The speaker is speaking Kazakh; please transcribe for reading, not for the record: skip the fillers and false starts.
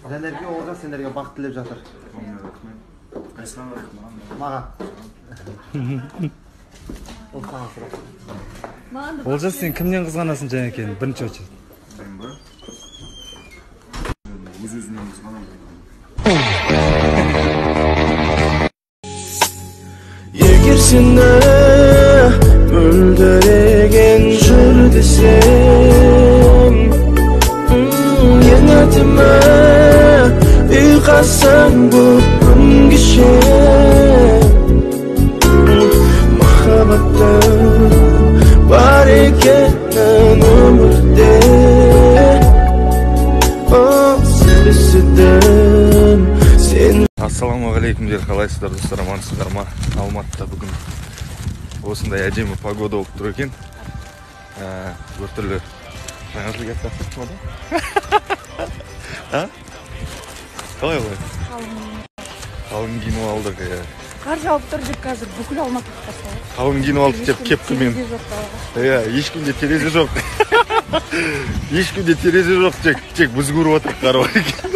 Сендерге Олжа сендерге бақыт тілеп жатыр. Қайсыған рахмет. Маған. Ол саған сұрақ. Олжас, сен кімнен қызғанасың жаңа екен, бірінші очередь? Мен ба? Өз-өзінен қызғанамын. Егер сені мөлдіреген жүр десем, еңетіме ұйқасаң бұл күн кешем. Махаббаттың бар екенін өмірде сездім сен. Ассалаумағалейкум дер, қалайсыздар достар, амансыздар ма? Алматыда бүгін осындай әдемі погода болып тұр екен. Бір түрлі жаңашыл кәттір ма да? Қалай олай? Қалың киініп алдық. Қар жауып тұр деп қазір бүкіл Алматы қақтасады. Қалың киініп алдық деп кепті мен. Ешкімде терезе жоқ. Ешкімде терезе жоқ, тек біз көріп отырық қар бар екен.